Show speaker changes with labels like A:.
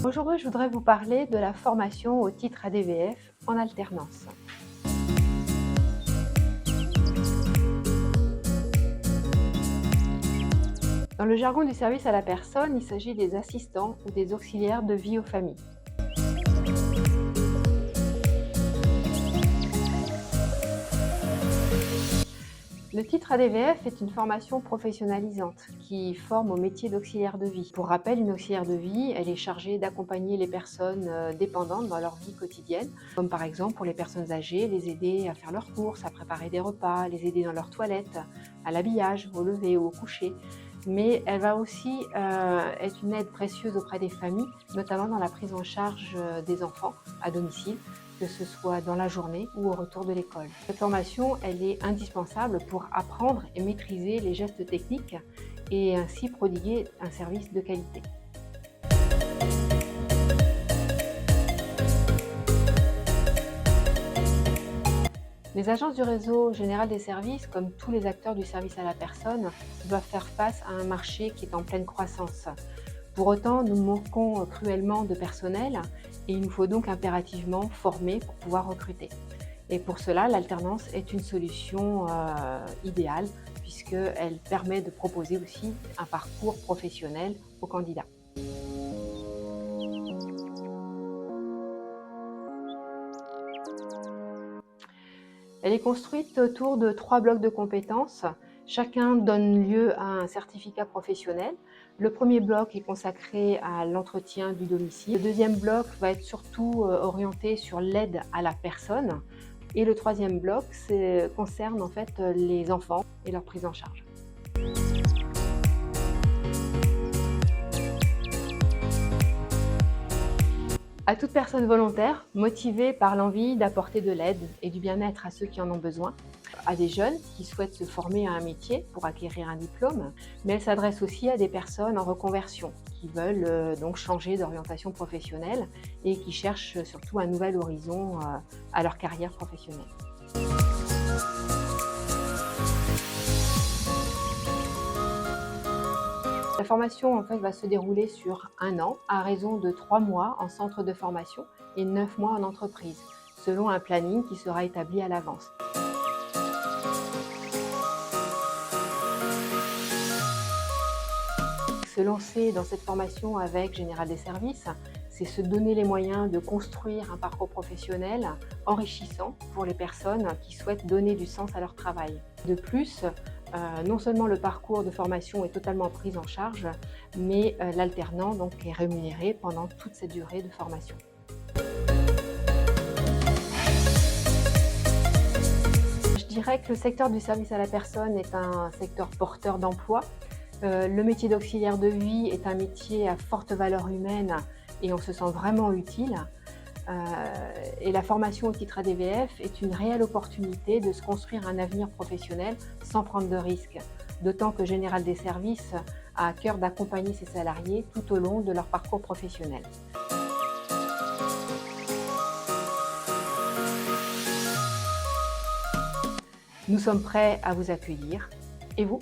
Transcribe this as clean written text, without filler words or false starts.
A: Aujourd'hui, je voudrais vous parler de la formation au titre ADVF en alternance. Dans le jargon du service à la personne, il s'agit des assistants ou des auxiliaires de vie aux familles. Le titre ADVF est une formation professionnalisante qui forme au métier d'auxiliaire de vie. Pour rappel, une auxiliaire de vie, elle est chargée d'accompagner les personnes dépendantes dans leur vie quotidienne, comme par exemple pour les personnes âgées, les aider à faire leurs courses, à préparer des repas, les aider dans leur toilette, à l'habillage, au lever ou au coucher. Mais elle va aussi être une aide précieuse auprès des familles, notamment dans la prise en charge des enfants à domicile, que ce soit dans la journée ou au retour de l'école. Cette formation, elle est indispensable pour apprendre et maîtriser les gestes techniques et ainsi prodiguer un service de qualité. Les agences du réseau général des services, comme tous les acteurs du service à la personne, doivent faire face à un marché qui est en pleine croissance. Pour autant, nous manquons cruellement de personnel et il nous faut donc impérativement former pour pouvoir recruter. Et pour cela, l'alternance est une solution idéale puisqu'elle permet de proposer aussi un parcours professionnel aux candidats. Elle est construite autour de 3 blocs de compétences. Chacun donne lieu à un certificat professionnel. Le premier bloc est consacré à l'entretien du domicile. Le deuxième bloc va être surtout orienté sur l'aide à la personne. Et le troisième bloc concerne en fait les enfants et leur prise en charge. À toute personne volontaire, motivée par l'envie d'apporter de l'aide et du bien-être à ceux qui en ont besoin, à des jeunes qui souhaitent se former à un métier pour acquérir un diplôme, mais elle s'adresse aussi à des personnes en reconversion qui veulent donc changer d'orientation professionnelle et qui cherchent surtout un nouvel horizon à leur carrière professionnelle. La formation en fait, va se dérouler sur 1 an, à raison de 3 mois en centre de formation et 9 mois en entreprise, selon un planning qui sera établi à l'avance. Se lancer dans cette formation avec Général des Services, c'est se donner les moyens de construire un parcours professionnel enrichissant pour les personnes qui souhaitent donner du sens à leur travail. De plus, non seulement le parcours de formation est totalement pris en charge, mais l'alternant donc est rémunéré pendant toute cette durée de formation. Je dirais que le secteur du service à la personne est un secteur porteur d'emploi. Le métier d'auxiliaire de vie est un métier à forte valeur humaine et on se sent vraiment utile. Et la formation au titre ADVF est une réelle opportunité de se construire un avenir professionnel sans prendre de risques. D'autant que Général des Services a à cœur d'accompagner ses salariés tout au long de leur parcours professionnel. Nous sommes prêts à vous accueillir. Et vous ?